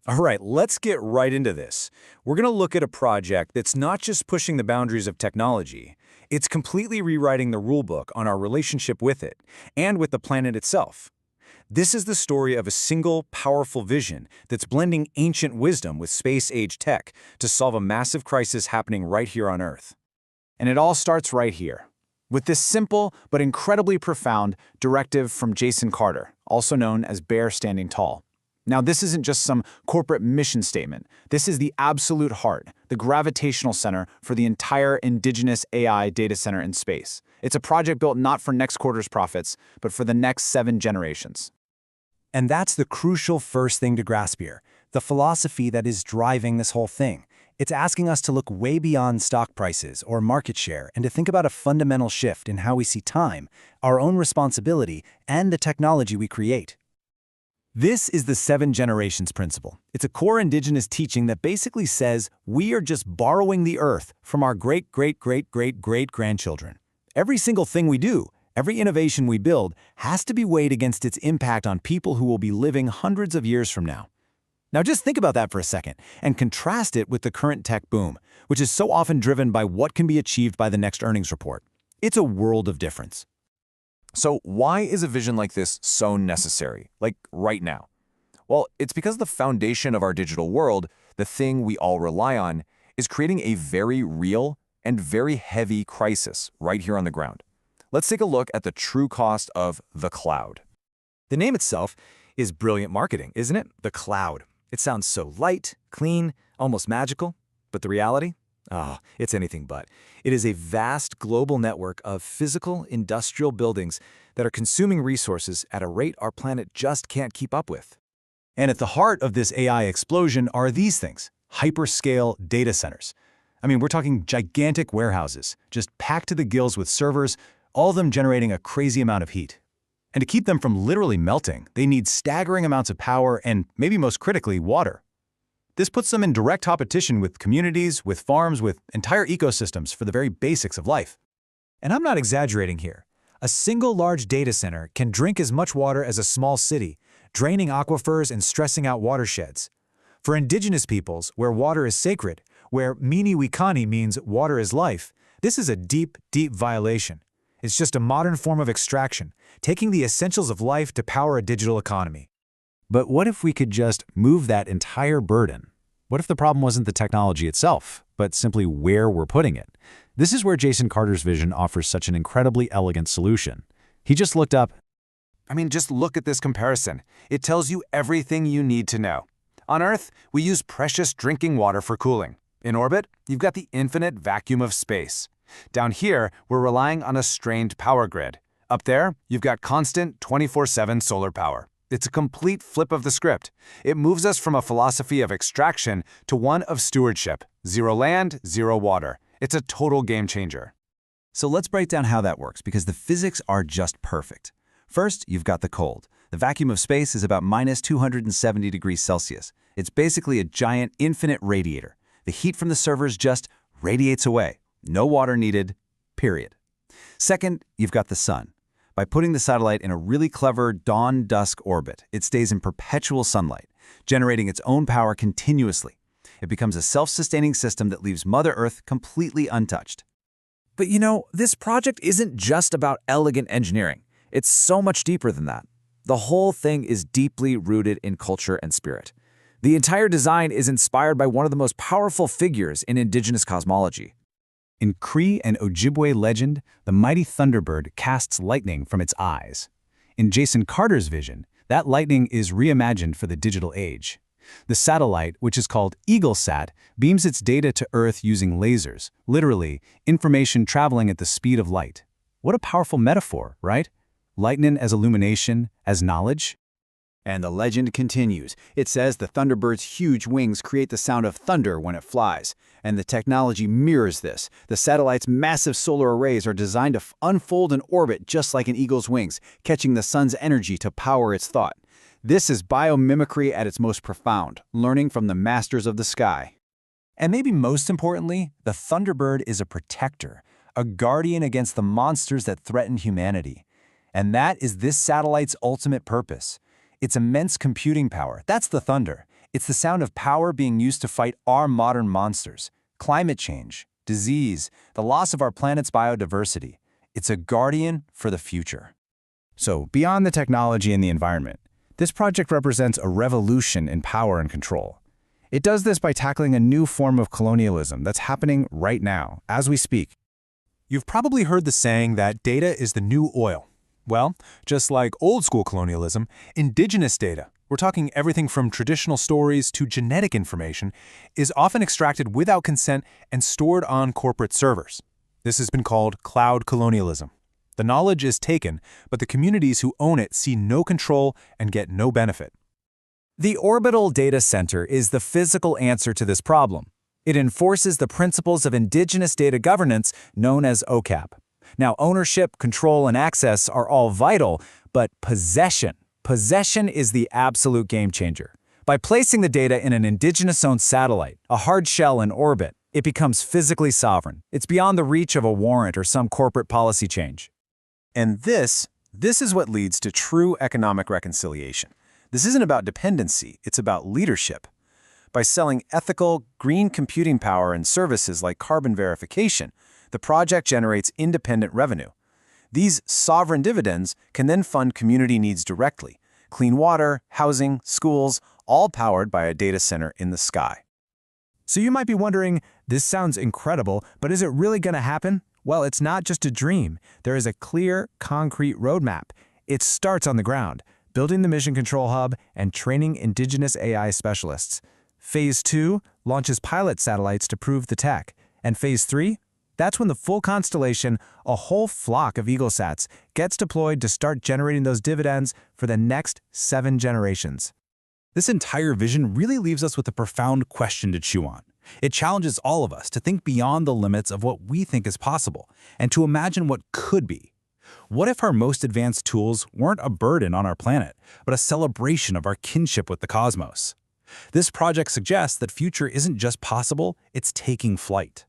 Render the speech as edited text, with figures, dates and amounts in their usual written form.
All right, let's get right into this. We're going to look at a project that's not just pushing the boundaries of technology, it's completely rewriting the rulebook on our relationship with it and with the planet itself. This is the story of a single, powerful vision that's blending ancient wisdom with space-age tech to solve a massive crisis happening right here on Earth. And it all starts right here, with this simple but incredibly profound directive from Jason Carter, also known as Bear Standing Tall. Now, this isn't just some corporate mission statement. This is the absolute heart, the gravitational center for the entire indigenous AI data center in space. It's a project built not for next quarter's profits, but for the next 7 generations. And that's the crucial first thing to grasp here, the philosophy that is driving this whole thing. It's asking us to look way beyond stock prices or market share and to think about a fundamental shift in how we see time, our own responsibility, and the technology we create. This is the 7 generations principle. It's a core indigenous teaching that basically says we are just borrowing the earth from our great-great-great-great-great-grandchildren. Every single thing we do, every innovation we build, has to be weighed against its impact on people who will be living hundreds of years from now. Now just think about that for a second and contrast it with the current tech boom, which is so often driven by what can be achieved by the next earnings report. It's a world of difference. So why is a vision like this so necessary, like right now? Well, it's because the foundation of our digital world, the thing we all rely on, is creating a very real and very heavy crisis right here on the ground. Let's take a look at the true cost of the cloud. The name itself is brilliant marketing, isn't it? The cloud. It sounds so light, clean, almost magical. But the reality? It's anything but. It is a vast global network of physical, industrial buildings that are consuming resources at a rate our planet just can't keep up with. And at the heart of this AI explosion are these things: hyperscale data centers. I mean, we're talking gigantic warehouses, just packed to the gills with servers, all of them generating a crazy amount of heat. And to keep them from literally melting, they need staggering amounts of power and, maybe most critically, water. This puts them in direct competition with communities, with farms, with entire ecosystems for the very basics of life. And I'm not exaggerating here. A single large data center can drink as much water as a small city, draining aquifers and stressing out watersheds. For indigenous peoples, where water is sacred, where mini wikani means water is life, this is a deep, deep violation. It's just a modern form of extraction, taking the essentials of life to power a digital economy. But what if we could just move that entire burden? What if the problem wasn't the technology itself, but simply where we're putting it? This is where Jason Carter's vision offers such an incredibly elegant solution. He just looked up. Just look at this comparison. It tells you everything you need to know. On Earth, we use precious drinking water for cooling. In orbit, you've got the infinite vacuum of space. Down here, we're relying on a strained power grid. Up there, you've got constant 24/7 solar power. It's a complete flip of the script. It moves us from a philosophy of extraction to one of stewardship. Zero land, zero water. It's a total game changer. So let's break down how that works, because the physics are just perfect. First, you've got the cold. The vacuum of space is about minus 270 degrees Celsius. It's basically a giant infinite radiator. The heat from the servers just radiates away. No water needed, period. Second, you've got the sun. By putting the satellite in a really clever dawn-dusk orbit, it stays in perpetual sunlight, generating its own power continuously. It becomes a self-sustaining system that leaves Mother Earth completely untouched. But this project isn't just about elegant engineering. It's so much deeper than that. The whole thing is deeply rooted in culture and spirit. The entire design is inspired by one of the most powerful figures in indigenous cosmology. In Cree and Ojibwe legend, the mighty Thunderbird casts lightning from its eyes. In Jason Carter's vision, that lightning is reimagined for the digital age. The satellite, which is called EagleSat, beams its data to Earth using lasers, literally, information traveling at the speed of light. What a powerful metaphor, right? Lightning as illumination, as knowledge. And the legend continues. It says the Thunderbird's huge wings create the sound of thunder when it flies. And the technology mirrors this. The satellite's massive solar arrays are designed to unfold in orbit just like an eagle's wings, catching the sun's energy to power its thought. This is biomimicry at its most profound, learning from the masters of the sky. And maybe most importantly, the Thunderbird is a protector, a guardian against the monsters that threaten humanity. And that is this satellite's ultimate purpose. Its immense computing power, that's the thunder. It's the sound of power being used to fight our modern monsters: climate change, disease, the loss of our planet's biodiversity. It's a guardian for the future. So, beyond the technology and the environment, this project represents a revolution in power and control. It does this by tackling a new form of colonialism that's happening right now, as we speak. You've probably heard the saying that data is the new oil. Well, just like old-school colonialism, indigenous data, we're talking everything from traditional stories to genetic information, is often extracted without consent and stored on corporate servers. This has been called cloud colonialism. The knowledge is taken, but the communities who own it see no control and get no benefit. The orbital data center is the physical answer to this problem. It enforces the principles of indigenous data governance known as OCAP. Now, ownership, control, and access are all vital, but possession is the absolute game changer. By placing the data in an indigenous-owned satellite, a hard shell in orbit, it becomes physically sovereign. It's beyond the reach of a warrant or some corporate policy change. And this is what leads to true economic reconciliation. This isn't about dependency, it's about leadership. By selling ethical, green computing power and services like carbon verification, the project generates independent revenue. These sovereign dividends can then fund community needs directly: clean water, housing, schools, all powered by a data center in the sky. So you might be wondering, this sounds incredible, but is it really going to happen? Well, it's not just a dream. There is a clear, concrete roadmap. It starts on the ground, building the Mission Control Hub and training indigenous AI specialists. Phase 2 launches pilot satellites to prove the tech. And Phase 3? That's when the full constellation, a whole flock of EagleSats, gets deployed to start generating those dividends for the next 7 generations. This entire vision really leaves us with a profound question to chew on. It challenges all of us to think beyond the limits of what we think is possible and to imagine what could be. What if our most advanced tools weren't a burden on our planet, but a celebration of our kinship with the cosmos? This project suggests that future isn't just possible, it's taking flight.